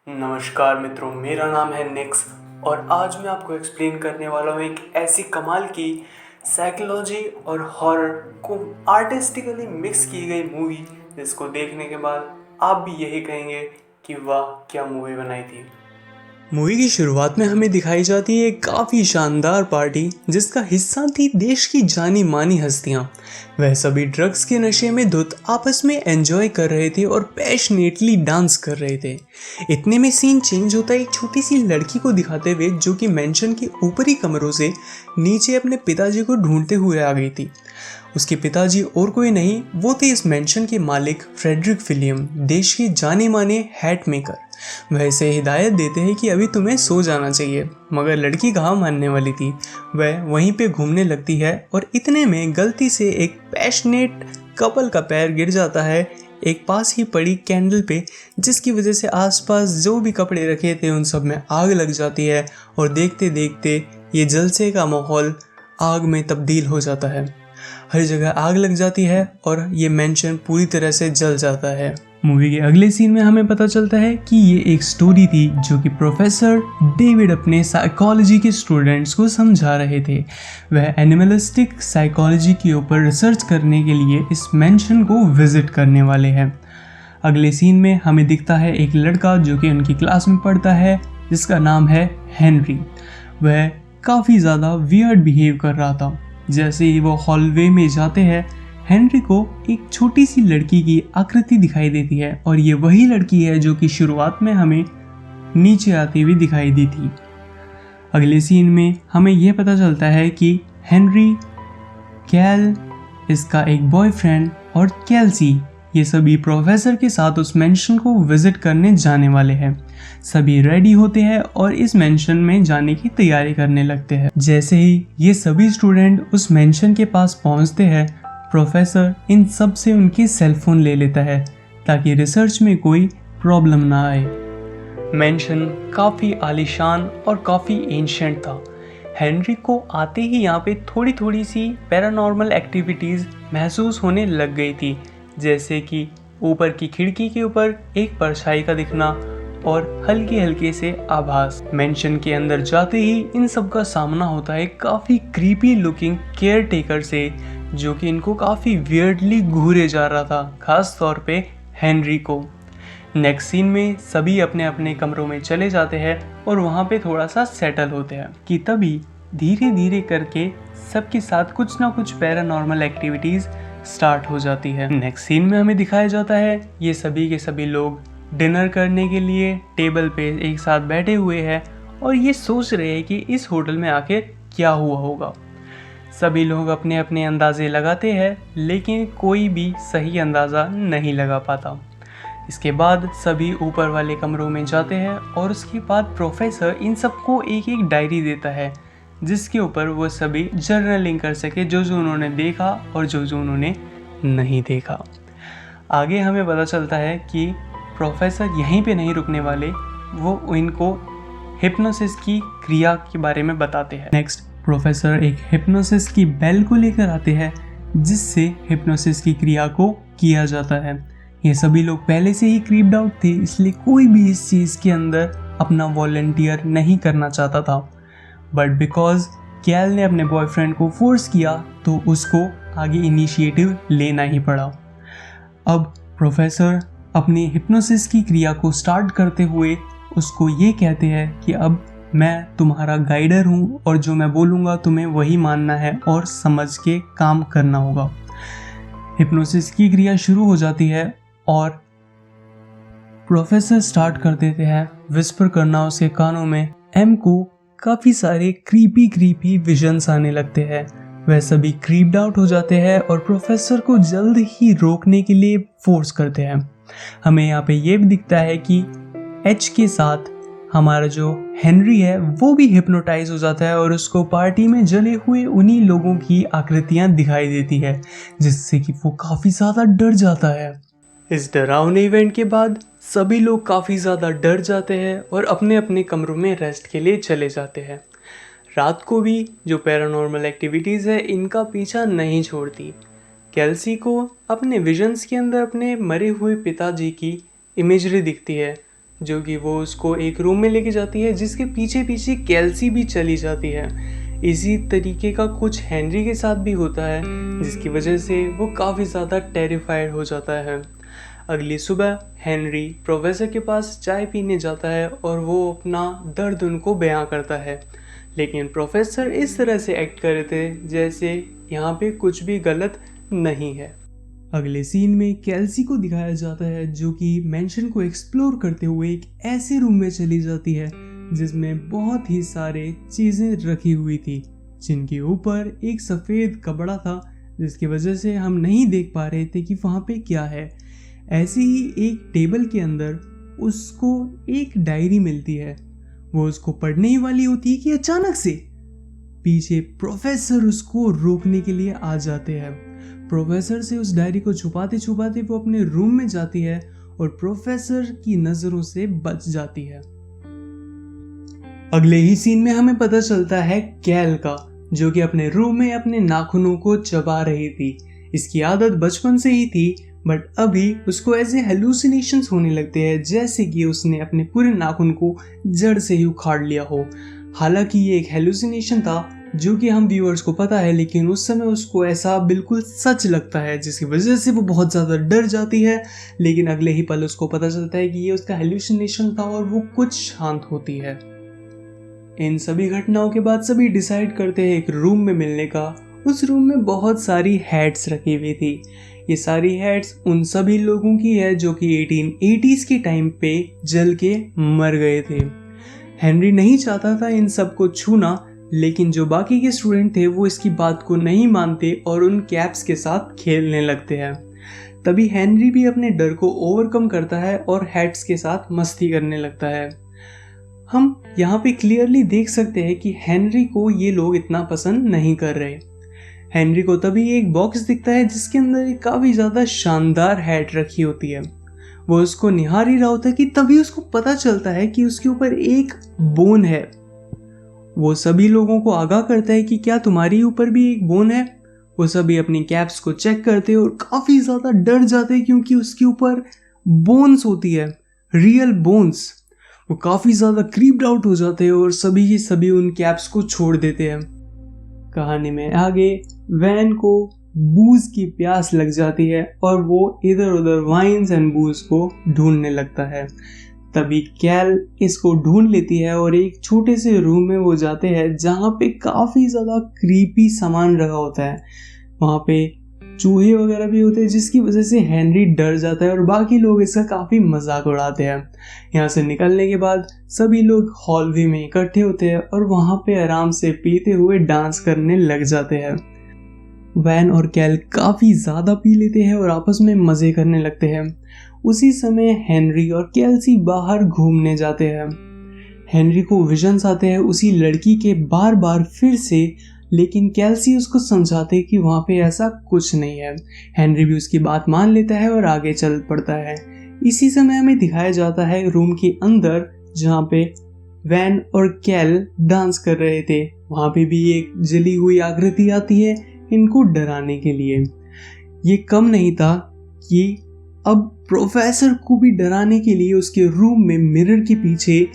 नमस्कार मित्रों, मेरा नाम है निक्स और आज मैं आपको एक्सप्लेन करने वाला हूँ एक ऐसी कमाल की साइकोलॉजी और हॉरर को आर्टिस्टिकली मिक्स की गई मूवी जिसको देखने के बाद आप भी यही कहेंगे कि वाह क्या मूवी बनाई थी। मूवी की शुरुआत में हमें दिखाई जाती है एक काफ़ी शानदार पार्टी जिसका हिस्सा थी देश की जानी मानी हस्तियां। वह सभी ड्रग्स के नशे में धुत आपस में एंजॉय कर रहे थे और पैशनेटली डांस कर रहे थे। इतने में सीन चेंज होता है एक छोटी सी लड़की को दिखाते हुए जो कि मेंशन के ऊपरी कमरों से नीचे अपने पिताजी को ढूंढते हुए आ गई थी। उसके पिताजी और कोई नहीं, वो थे इस मेंशन के मालिक फ्रेडरिक विलियम, देश के जाने माने हैट मेकर। वह इसे हिदायत देते हैं कि अभी तुम्हें सो जाना चाहिए, मगर लड़की कहाँ मानने वाली थी। वह वहीं पे घूमने लगती है और इतने में गलती से एक पैशनेट कपल का पैर गिर जाता है एक पास ही पड़ी कैंडल पे, जिसकी वजह से आसपास जो भी कपड़े रखे थे उन सब में आग लग जाती है और देखते देखते ये जलसे का माहौल आग में तब्दील हो जाता है। हर जगह आग लग जाती है और ये मेंशन पूरी तरह से जल जाता है। मूवी के अगले सीन में हमें पता चलता है कि ये एक स्टोरी थी जो कि प्रोफेसर डेविड अपने साइकोलॉजी के स्टूडेंट्स को समझा रहे थे। वह एनिमलिस्टिक साइकोलॉजी के ऊपर रिसर्च करने के लिए इस मेंशन को विजिट करने वाले हैं। अगले सीन में हमें दिखता है एक लड़का जो कि उनकी क्लास में पढ़ता है जिसका नाम है हेनरी। वह काफ़ी ज़्यादा वियर्ड बिहेव कर रहा था। जैसे ही वो हॉलवे में जाते हैं हेनरी को एक छोटी सी लड़की की आकृति दिखाई देती है और ये वही लड़की है जो कि शुरुआत में हमें नीचे आती हुई दिखाई दी थी। अगले सीन में हमें यह पता चलता है कि हेनरी, कैल, इसका एक बॉयफ्रेंड और कैल्सी, ये सभी प्रोफेसर के साथ उस मेंशन को विजिट करने जाने वाले हैं। सभी रेडी होते हैं और इस मेंशन में जाने की तैयारी करने लगते हैं। जैसे ही ये सभी स्टूडेंट उस मेंशन के पास पहुंचते हैं, प्रोफेसर इन सब से उनके सेलफोन ले लेता है ताकि रिसर्च में कोई प्रॉब्लम ना आए। मेंशन काफ़ी आलीशान और काफ़ी एंशिएंट था। हेनरी को आते ही यहाँ पे थोड़ी थोड़ी सी पैरानॉर्मल एक्टिविटीज़ महसूस होने लग गई थी, जैसे कि ऊपर की खिड़की के ऊपर एक परछाई का दिखना और हल्के हल्के से आभास। मेंशन के अंदर जाते ही इन सब का सामना होता है काफ़ी क्रीपी लुकिंग केयर टेकर से, जो कि इनको काफ़ी वियर्डली घूरे जा रहा था, खास तौर पे हेनरी को। नेक्स्ट सीन में सभी अपने अपने कमरों में चले जाते हैं और वहाँ पे थोड़ा सा सेटल होते हैं कि तभी धीरे धीरे करके सबके साथ कुछ ना कुछ पैरानॉर्मल एक्टिविटीज़ स्टार्ट हो जाती है। नेक्स्ट सीन में हमें दिखाया जाता है ये सभी के सभी लोग डिनर करने के लिए टेबल पे एक साथ बैठे हुए हैं और ये सोच रहे हैं कि इस होटल में आखिर क्या हुआ होगा। सभी लोग अपने अपने अंदाजे लगाते हैं लेकिन कोई भी सही अंदाज़ा नहीं लगा पाता। इसके बाद सभी ऊपर वाले कमरों में जाते हैं और उसके बाद प्रोफेसर इन सबको एक एक डायरी देता है जिसके ऊपर वो सभी जर्नलिंग कर सके जो जो उन्होंने देखा और जो जो उन्होंने नहीं देखा। आगे हमें पता चलता है कि प्रोफेसर यहीं पे नहीं रुकने वाले, वो इनको हिप्नोसिस की क्रिया के बारे में बताते हैं। नेक्स्ट प्रोफेसर एक हिप्नोसिस की बेल को लेकर आते हैं जिससे हिप्नोसिस की क्रिया को किया जाता है। ये सभी लोग पहले से ही क्रीप्ड आउट थे, इसलिए कोई भी इस चीज़ के अंदर अपना वॉलंटियर नहीं करना चाहता था, बट बिकॉज कैल ने अपने बॉयफ्रेंड को फोर्स किया तो उसको आगे इनिशिएटिव लेना ही पड़ा। अब प्रोफेसर अपनी हिप्नोसिस की क्रिया को स्टार्ट करते हुए उसको ये कहते हैं कि अब मैं तुम्हारा गाइडर हूँ और जो मैं बोलूँगा तुम्हें वही मानना है और समझ के काम करना होगा। हिप्नोसिस की क्रिया शुरू हो जाती है और प्रोफेसर स्टार्ट कर देते हैं विस्पर करना उसके कानों में। एम को काफ़ी सारे क्रीपी विजन्स आने लगते हैं। वह सभी क्रीप्ड आउट हो जाते हैं और प्रोफेसर को जल्द ही रोकने के लिए फोर्स करते हैं। हमें यहाँ पे ये भी दिखता है कि एच के साथ हमारा जो हेनरी है वो भी हिप्नोटाइज हो जाता है और उसको पार्टी में जले हुए उन्हीं लोगों की आकृतियाँ दिखाई देती है जिससे कि वो काफ़ी ज़्यादा डर जाता है। इस डरावने इवेंट के बाद सभी लोग काफ़ी ज़्यादा डर जाते हैं और अपने अपने कमरों में रेस्ट के लिए चले जाते हैं। रात को भी जो पैरानॉर्मल एक्टिविटीज़ है इनका पीछा नहीं छोड़ती। कैल्सी को अपने विजन्स के अंदर अपने मरे हुए पिताजी की इमेजरी दिखती है जो कि वो उसको एक रूम में लेके जाती है जिसके पीछे पीछे केल्सी भी चली जाती है। इसी तरीके का कुछ हेनरी के साथ भी होता है, जिसकी वजह से वो काफ़ी ज़्यादा टेरिफाइड हो जाता है। अगली सुबह हेनरी प्रोफेसर के पास चाय पीने जाता है और वो अपना दर्द उनको बयां करता है, लेकिन प्रोफेसर इस तरह से एक्ट कर रहे थे जैसे यहाँ पे कुछ भी गलत नहीं है। अगले सीन में केल्सी को दिखाया जाता है जो कि मैंशन को एक्सप्लोर करते हुए एक ऐसे रूम में चली जाती है जिसमें बहुत ही सारे चीज़ें रखी हुई थी, जिनके ऊपर एक सफ़ेद कपड़ा था जिसकी वजह से हम नहीं देख पा रहे थे कि वहाँ पे क्या है। ऐसे ही एक टेबल के अंदर उसको एक डायरी मिलती है। वो उसको पढ़ने ही वाली होती है कि अचानक से पीछे प्रोफेसर उसको रोकने के लिए आ जाते हैं। प्रोफेसर से उस डायरी को छुपाते छुपाते वो अपने रूम में जाती है और प्रोफेसर की नज़रों से बच जाती है। अगले ही सीन में हमें पता चलता है कैल का, जो कि अपने रूम में अपने नाखूनों को चबा रही थी। इसकी आदत बचपन से ही थी, बट अभी उसको ऐसे हेलुसिनेशंस होने लगते हैं जैसे कि उसने अपने पूरे नाखून को जड़ से ही उखाड़ लिया हो। हालांकि ये एक हेलुसिनेशन था जो कि हम व्यूअर्स को पता है, लेकिन उस समय उसको ऐसा बिल्कुल सच लगता है जिसकी वजह से वो बहुत ज़्यादा डर जाती है। लेकिन अगले ही पल उसको पता चलता है कि ये उसका हेलुसिनेशन था और वो कुछ शांत होती है। इन सभी घटनाओं के बाद सभी डिसाइड करते हैं एक रूम में मिलने का। उस रूम में बहुत सारी हैट्स रखी हुई थी। ये सारी हैट्स उन सभी लोगों की है जो कि 1880s के टाइम पे जल के मर गए थे। हेनरी नहीं चाहता था इन सब को छूना, लेकिन जो बाकी के स्टूडेंट थे वो इसकी बात को नहीं मानते और उन कैप्स के साथ खेलने लगते हैं। तभी हेनरी भी अपने डर को ओवरकम करता है और हैट्स के साथ मस्ती करने लगता है। हम यहाँ पे क्लियरली देख सकते हैं कि हेनरी को ये लोग इतना पसंद नहीं कर रहे। हेनरी को तभी एक बॉक्स दिखता है जिसके अंदर एक काफ़ी ज़्यादा शानदार हैट रखी होती है। वो उसको निहार ही रहा होता है कि तभी उसको पता चलता है कि उसके ऊपर एक बोन है। वो सभी लोगों को आगाह करता है कि क्या तुम्हारे ऊपर भी एक बोन है। वो सभी अपनी कैप्स को चेक करते हैं और काफ़ी ज़्यादा डर जाते हैं क्योंकि उसके ऊपर बोन्स होती है, रियल बोन्स। वो काफ़ी ज़्यादा क्रीप्ड आउट हो जाते हैं और सभी की सभी उन कैप्स को छोड़ देते हैं। कहानी में आगे वैन को बूज की प्यास लग जाती है और वो इधर उधर वाइन्स एंड बूज को ढूंढने लगता है। तभी कैल इसको ढूंढ लेती है और एक छोटे से रूम में वो जाते हैं जहाँ पे काफ़ी ज़्यादा क्रीपी सामान रखा होता है। वहाँ पे चूहे वगैरह भी होते हैं जिसकी वजह से हेनरी डर जाता है और बाकी लोग इसका काफ़ी मजाक उड़ाते हैं। यहाँ से निकलने के बाद सभी लोग हॉलवे में इकट्ठे होते हैं और वहाँ पे आराम से पीते हुए डांस करने लग जाते हैं। वैन और कैल काफ़ी ज़्यादा पी लेते हैं और आपस में मज़े करने लगते हैं। उसी समय हेनरी और केल्सी बाहर घूमने जाते हैं। हेनरी को विजन्स आते हैं उसी लड़की के बार बार फिर से, लेकिन केल्सी उसको समझाते कि वहाँ पे ऐसा कुछ नहीं है। हेनरी भी उसकी बात मान लेता है और आगे चल पड़ता है। इसी समय हमें दिखाया जाता है रूम के अंदर जहाँ पे वैन और कैल डांस कर रहे थे। वहाँ पे भी एक जली हुई आकृति आती है इनको डराने के लिए। ये कम नहीं था कि अब प्रोफेसर को भी डराने के लिए उसके रूम में मिरर के पीछे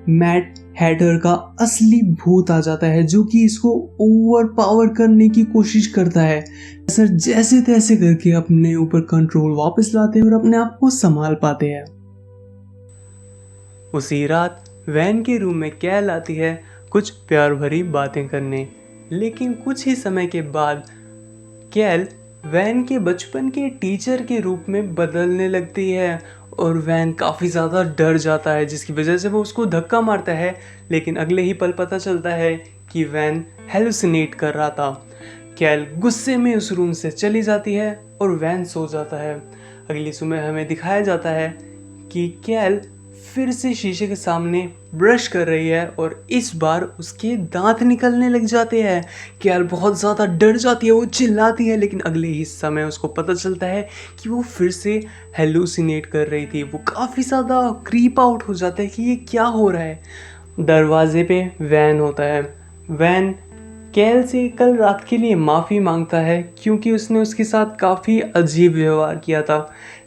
मैट हैटर का असली भूत आ जाता है जो कि इसको ओवर पावर करने की कोशिश करता है। सर जैसे तैसे करके अपने ऊपर कंट्रोल वापस लाते हैं और अपने आप को संभाल पाते हैं। उसी रात वैन के रूम में कैल आती है कुछ प्यार भरी बातें करने, लेकिन कुछ ही समय के बाद कैल वैन के बचपन के टीचर के रूप में बदलने लगती है और वैन काफ़ी ज़्यादा डर जाता है जिसकी वजह से वो उसको धक्का मारता है। लेकिन अगले ही पल पता चलता है कि वैन हेलुसिनेट कर रहा था। कैल गुस्से में उस रूम से चली जाती है और वैन सो जाता है। अगली सुबह हमें दिखाया जाता है कि कैल फिर से शीशे के सामने ब्रश कर रही है और इस बार उसके दांत निकलने लग जाते हैं। कैल बहुत ज़्यादा डर जाती है, वो चिल्लाती है, लेकिन अगले ही समय उसको पता चलता है कि वो फिर से हेलुसिनेट कर रही थी। वो काफ़ी ज़्यादा क्रीप आउट हो जाता है कि ये क्या हो रहा है। दरवाजे पे वैन होता है। वैन कैल से कल रात के लिए माफ़ी मांगता है क्योंकि उसने उसके साथ काफ़ी अजीब व्यवहार किया था।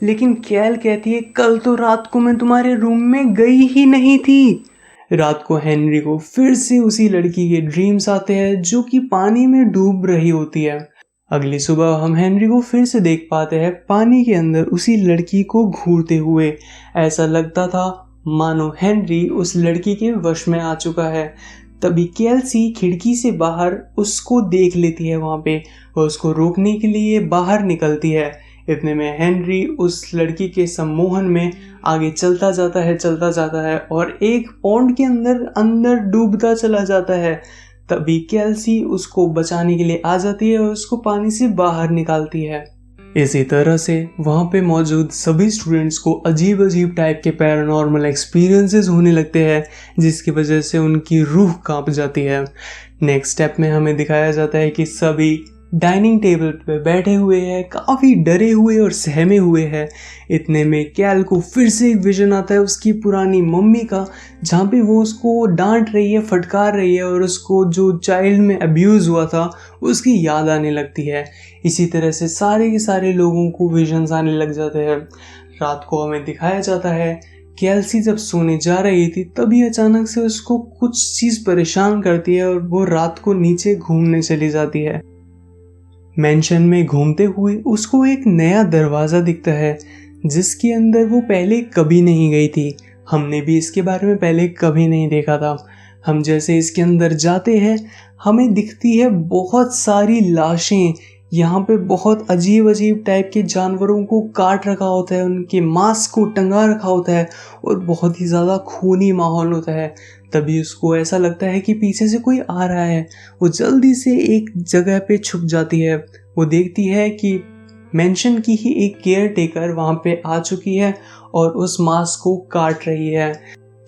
लेकिन कैल कहती है कल तो रात को मैं तुम्हारे रूम में गई ही नहीं थी। रात को हेनरी को फिर से उसी लड़की के ड्रीम्स आते हैं जो कि पानी में डूब रही होती है। अगली सुबह हम हेनरी को फिर से देख पाते हैं पानी के अंदर उसी लड़की को घूरते हुए। ऐसा लगता था मानो हेनरी उस लड़की के वश में आ चुका है। तभी केल्सी खिड़की से बाहर उसको देख लेती है वहाँ पे और उसको रोकने के लिए बाहर निकलती है। इतने में हेनरी उस लड़की के सम्मोहन में आगे चलता जाता है और एक पॉन्ड के अंदर अंदर डूबता चला जाता है। तभी केल्सी उसको बचाने के लिए आ जाती है और उसको पानी से बाहर निकालती है। इसी तरह से वहाँ पे मौजूद सभी स्टूडेंट्स को अजीब अजीब टाइप के पैरानॉर्मल एक्सपीरियंसेस होने लगते हैं जिसकी वजह से उनकी रूह कांप जाती है। नेक्स्ट स्टेप में हमें दिखाया जाता है कि सभी डाइनिंग टेबल पे बैठे हुए हैं, काफ़ी डरे हुए और सहमे हुए हैं। इतने में कैल को फिर से एक विजन आता है उसकी पुरानी मम्मी का, जहाँ पे वो उसको डांट रही है, फटकार रही है और उसको जो चाइल्ड में अब्यूज़ हुआ था उसकी याद आने लगती है। इसी तरह से सारे के सारे लोगों को विजन्स आने लग जाते हैं। रात को हमें दिखाया जाता है केल्सी जब सोने जा रही थी तभी अचानक से उसको कुछ चीज़ परेशान करती है और वो रात को नीचे घूमने चली जाती है। मेंशन में घूमते हुए उसको एक नया दरवाज़ा दिखता है जिसके अंदर वो पहले कभी नहीं गई थी। हमने भी इसके बारे में पहले कभी नहीं देखा था। हम जैसे इसके अंदर जाते हैं हमें दिखती है बहुत सारी लाशें। यहाँ पे बहुत अजीब अजीब टाइप के जानवरों को काट रखा होता है, उनके मांस को टंगा रखा होता है और बहुत ही ज़्यादा खूनी माहौल होता है। तभी उसको ऐसा लगता है कि पीछे से कोई आ रहा है। वो जल्दी से एक जगह पे छुप जाती है। वो देखती है कि मेंशन की ही एक केयर टेकर वहाँ पे आ चुकी है और उस मांस को काट रही है।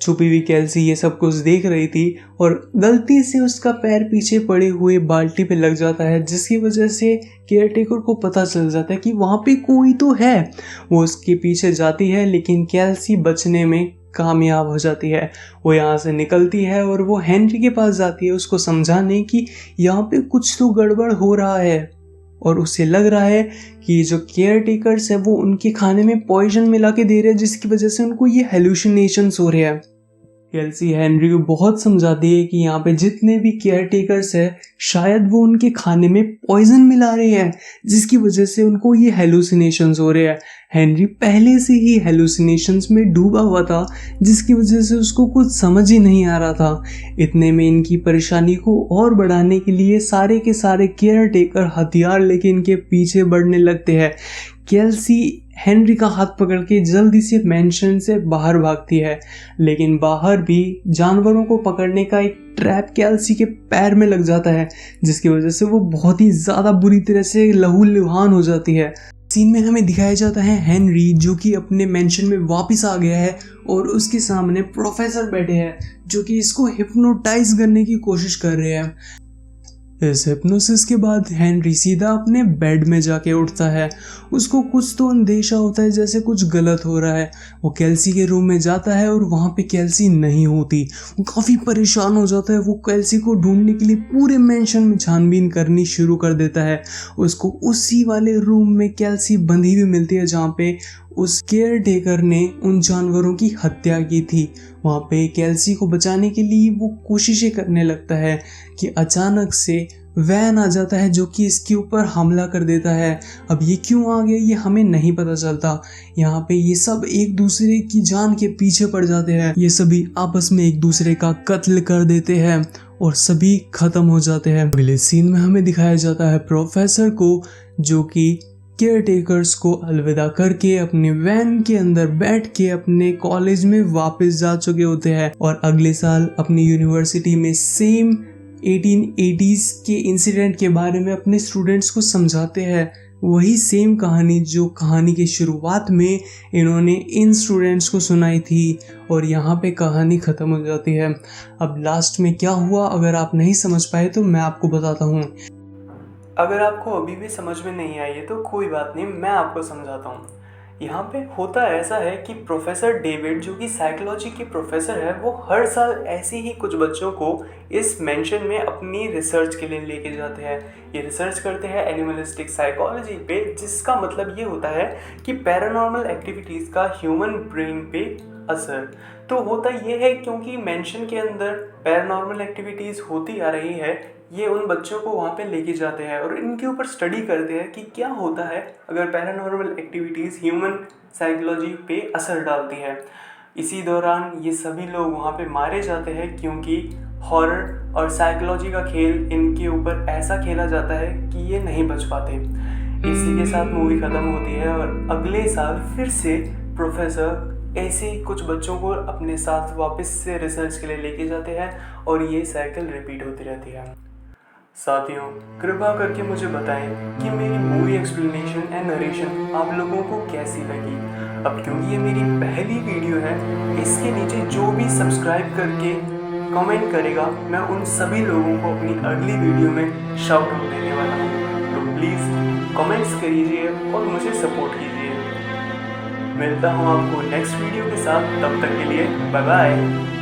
छुपी हुई केल्सी ये सब कुछ देख रही थी और गलती से उसका पैर पीछे पड़े हुए बाल्टी पे लग जाता है जिसकी वजह से केयरटेकर को पता चल जाता है कि वहाँ पे कोई तो है। वो उसके पीछे जाती है लेकिन केल्सी बचने में कामयाब हो जाती है। वो यहाँ से निकलती है और वो हेनरी के पास जाती है उसको समझाने कि यहाँ पे कुछ तो गड़बड़ हो रहा है और उसे लग रहा है कि जो केयर टेकर्स है वो उनके खाने में पॉइजन मिला के दे रहे हैं जिसकी वजह से उनको ये हेलुसिनेशंस हो रहे हैं। केल्सी हेनरी को बहुत समझाती है कि यहाँ पे जितने भी केयर टेकर्स है शायद वो उनके खाने में पॉइजन मिला रहे हैं जिसकी वजह से उनको ये हेलुसिनेशंस हो रहे हैं। हेनरी पहले से ही हेलुसिनेशंस में डूबा हुआ था जिसकी वजह से उसको कुछ समझ ही नहीं आ रहा था। इतने में इनकी परेशानी को और बढ़ाने के लिए सारे के सारे केयर टेकर हथियार लेके इनके पीछे बढ़ने लगते हैं। केल्सी हेनरी का हाथ पकड़ के जल्दी से मेंशन से बाहर भागती है लेकिन बाहर भी जानवरों को पकड़ने का एक ट्रैप केल्सी के पैर में लग जाता है जिसकी वजह से वो बहुत ही ज़्यादा बुरी तरह से लहूलुहान हो जाती है। सीन में हमें दिखाया जाता है हेनरी जो कि अपने मेंशन में वापस आ गया है और उसके सामने प्रोफेसर बैठे हैं जो कि इसको हिप्नोटाइज करने की कोशिश कर रहे हैं। इस हिप्नोसिस के बाद हेनरी सीधा अपने बेड में जाके उठता है। उसको कुछ तो अंदेशा होता है जैसे कुछ गलत हो रहा है। वो केल्सी के रूम में जाता है और वहाँ पे केल्सी नहीं होती। वो काफ़ी परेशान हो जाता है। वो केल्सी को ढूंढने के लिए पूरे मेंशन में छानबीन करनी शुरू कर देता है। उसको उसी वाले रूम में केल्सी बंधी हुई मिलती है जहाँ पे उस केयर टेकर ने उन जानवरों की हत्या की थी। वहाँ पे केल्सी को बचाने के लिए वो कोशिशें करने लगता है कि अचानक से वैन आ जाता है जो कि इसके ऊपर हमला कर देता है। अब ये क्यों आ गया ये हमें नहीं पता चलता। यहाँ पे ये सब एक दूसरे की जान के पीछे पड़ जाते हैं। ये सभी आपस में एक दूसरे का कत्ल कर देते हैं और सभी खत्म हो जाते हैं। अगले सीन में हमें दिखाया जाता है प्रोफेसर को जो कि केयर टेकर्स को अलविदा करके अपने वैन के अंदर बैठ के अपने कॉलेज में वापस जा चुके होते हैं और अगले साल अपनी यूनिवर्सिटी में सेम 1880s के इंसिडेंट के बारे में अपने स्टूडेंट्स को समझाते हैं। वही सेम कहानी जो कहानी की शुरुआत में इन्होंने इन स्टूडेंट्स को सुनाई थी और यहाँ पे कहानी ख़त्म हो जाती है। अब लास्ट में क्या हुआ अगर आप नहीं समझ पाए तो मैं आपको बताता हूँ। अगर आपको अभी भी समझ में नहीं आई है तो कोई बात नहीं, मैं आपको समझाता हूँ। यहाँ पे होता ऐसा है कि प्रोफेसर डेविड जो कि साइकोलॉजी के प्रोफेसर है, वो हर साल ऐसे ही कुछ बच्चों को इस मेंशन में अपनी रिसर्च के लिए लेके जाते हैं। ये रिसर्च करते हैं एनिमलिस्टिक साइकोलॉजी पे, जिसका मतलब ये होता है कि पैरानॉर्मल एक्टिविटीज़ का ह्यूमन ब्रेन पे असर। तो होता ये है क्योंकि मेंशन के अंदर पैरानॉर्मल एक्टिविटीज़ होती आ रही है, ये उन बच्चों को वहाँ पे लेके जाते हैं और इनके ऊपर स्टडी करते हैं कि क्या होता है अगर पैरानॉर्मल एक्टिविटीज़ ह्यूमन साइकोलॉजी पे असर डालती है। इसी दौरान ये सभी लोग वहाँ पे मारे जाते हैं क्योंकि हॉरर और साइकोलॉजी का खेल इनके ऊपर ऐसा खेला जाता है कि ये नहीं बच पाते। इसी के साथ मूवी ख़त्म होती है और अगले साल फिर से प्रोफेसर ऐसे ही कुछ बच्चों को अपने साथ वापस से रिसर्च के लिए लेके जाते हैं और ये साइकिल रिपीट होती रहती है। साथियों, कृपया करके मुझे बताएं कि मेरी मूवी एक्सप्लेनेशन एंड नरेशन आप लोगों को कैसी लगी। अब क्योंकि ये मेरी पहली वीडियो है, इसके नीचे जो भी सब्सक्राइब करके कमेंट करेगा, मैं उन सभी लोगों को अपनी अगली वीडियो में शाउट आउट देने वाला हूँ। तो प्लीज़ कमेंट्स करिए और मुझे सपोर्ट कीजिए। मिलता हूँ आपको नेक्स्ट वीडियो के साथ, तब तक के लिए बाय बाय।